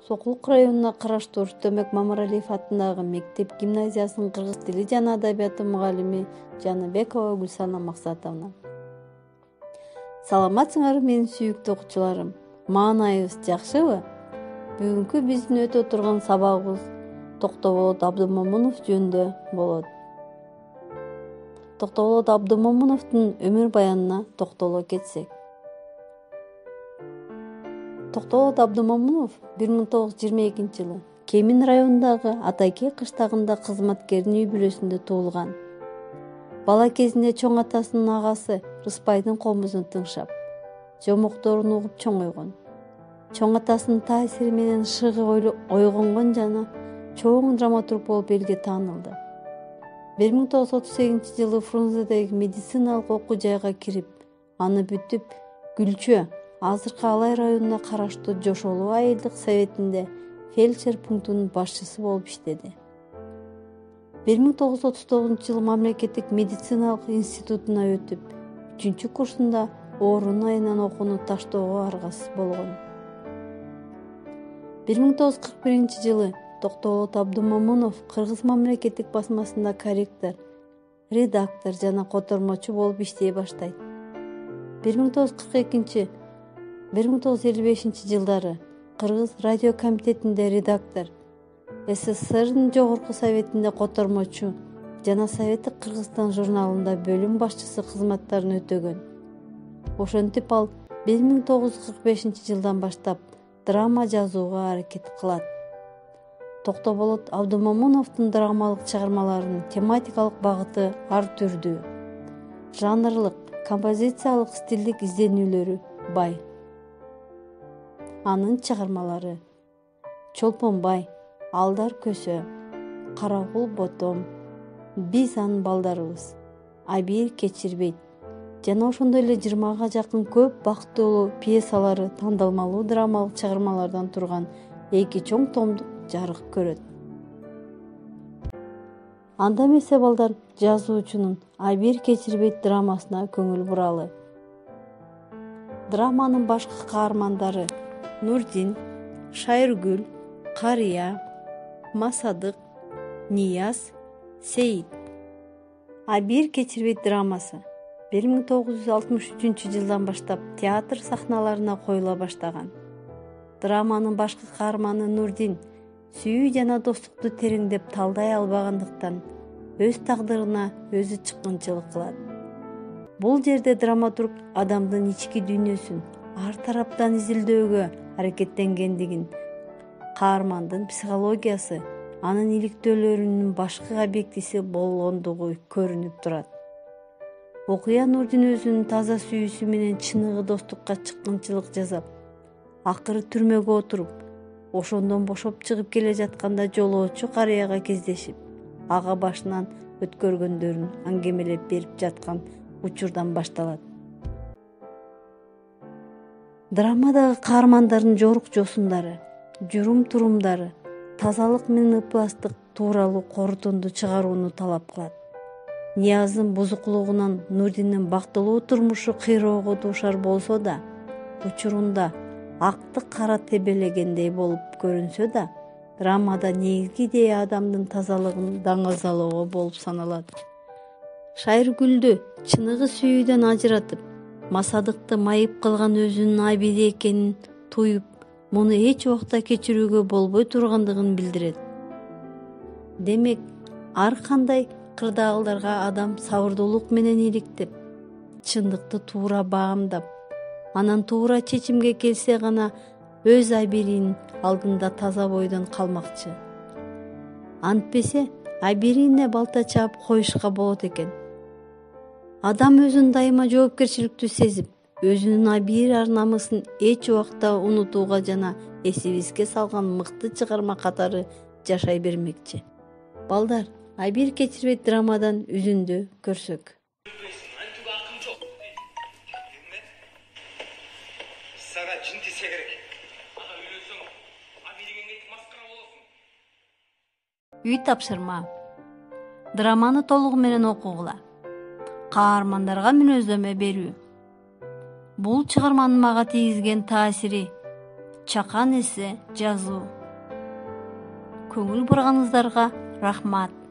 Сокулук районуна караштуу Рүстөмбек Мамыралиев атындагы мектеп гимназиясынын кыргыз тили жана адабияты мугалими Жаныбекова Гүлсана Максатовна. Саламатсыңарбы менин сүйүктүү окуучуларым? Маанайыбыз жакшыбы? Бүгүнкү биздин өтө турган сабагыбыз Токтоболот Абдымомунов жөнүндө болот. Токтоболот Абдымомуновдун өмүр баянына токтоло кетсек. Токтоболот Абдымомунов 1922-жылы Кемин районундагы Атайкей кыштагында кызматкердин үй бүлөсүндө туулган. Бала кезинде чоң атасынын агасы Рыспайдын комузун тыңшап, жомокторун угуп чоңойгон. Чоң атасынын таасири менен шыгы ойгонгон жана чоң драматург болуп элге таанылды. 1938-жылы Фрунзедеги медициналык окуу жайга кирип, аны бүтүп, Гүлчө, азыркы Алай районуна караштуу Жошолуу айылдык советинде фельдшер пунктунун башчысы болуп иштеди. 1939-жылы мамлекеттик медициналык институтуна өтүп, 3-курсунда оорунун айынан окууну таштоого аргасыз болгон. 1941-жылы Токтоболот Абдымомунов Кыргыз мамлекеттик басмасында корректор, редактор жана котормочу болуп иштей баштайт. 1942-1955 Кыргыз радио комитетинде редактор, СССРдин жогорку советинде котормочу жана Советтик Кыргызстан журналында бөлүм башчысы кызматтарын өтөгөн. Ошентип ал 1945-жылдан баштап драма жазууга аракет кылат. Токтоболот Абдымомуновдун драмалык чыгармаларынын тематикалык багыты ар түрдүү. Жанрлык, композициялык, стилдик изденүүлөрү бай. Анын чыгармалары: Чолпонбай, Алдар көсө, Карагул ботом, Биз анын балдарыбыз, Абийир кечирбейт жана ошондой эле 20га жакын көп бактылуу пьесалары тандалмалуу драмалык чыгармалардан турган 2 чоң томдук жарык көрөт. Анда эмесе балдар жазуучунун Абийир кечирбейт драмасына көңүл буралы. Драманын башкы каармандары Нурдин, Шайыргүл, Карыя, Масадык, Нияз, Сейит. Абийир кечирбейт драмасы 1963-жылдан баштап театр сахналарына коюла баштаган. Драманын башкы каарманы Нурдин сүйүү жана достукту тереңдеп талдай албагандыктан өз тагдырына өзү чыккынчылык кылат. Бул жерде драматург адамдын ички дүйнөсүн ар тараптан изилдөөгө аракеттенгендигин, каармандын психологиясы анын иликтөөлөрүнүн башкы объектиси болгондугу көрүнүп турат. Окуя Нурдин өзүнүн таза сүйүүсү менен чыныгы достукка чыккынчылык жасап, акыры түрмөгө отуруп, ошондон бошоп чыгып келе жатканда жолоочу Карыяга кездешип, ага башынан өткөргөндөрүн аңгемелеп берип жаткан учурдан башталат. Драмадагы каармандардын жорук жосундары, журум-турумдары тазалык менен ыпластык тууралуу корутунду чыгарууну талап кылат. Нияздын бузуклугунан Нурдиндин бактылуу турмушу кыйроого дуушар болсо да, учурунда акты кара тебелегендей болуп көрүнсө да, драмада негизги идея адамдын тазалыгын даңазалоого болуп саналат. Шайыргүлдү чыныгы сүйүүдөн ажыратып, Масадыкты майып кылган өзүнүн Абийир экенин туюп, муну эч убакта кечирүүгө болбой тургандыгын билдирет. Демек, ар кандай кырдаалдарга адам сабырдуулук менен иликтеп, чындыкты туура баамдап, анан туура чечимге келсе гана өз Абийиринин алдында таза бойдон калмакчы. Антпесе Абийирине балта чаап коюшка болот экен. Адам өзүн дайыма жоопкерчиликтүү сезип, өзүнүн Абийир ар-намысын эч убакта унутууга жана эсибизге салган мыкты чыгарма катары жашай бермекчи. Балдар, Абийир кечирбейт драмадан үзүндү көрсөк. Үй тапшырма. Драманы толугу менен окугула. Каармандарга мүнөздөмө берүү. Бул чыгарманын мага тийгизген таасири чакан эсе жазуу. Көңүл бурганыңыздарга рахмат.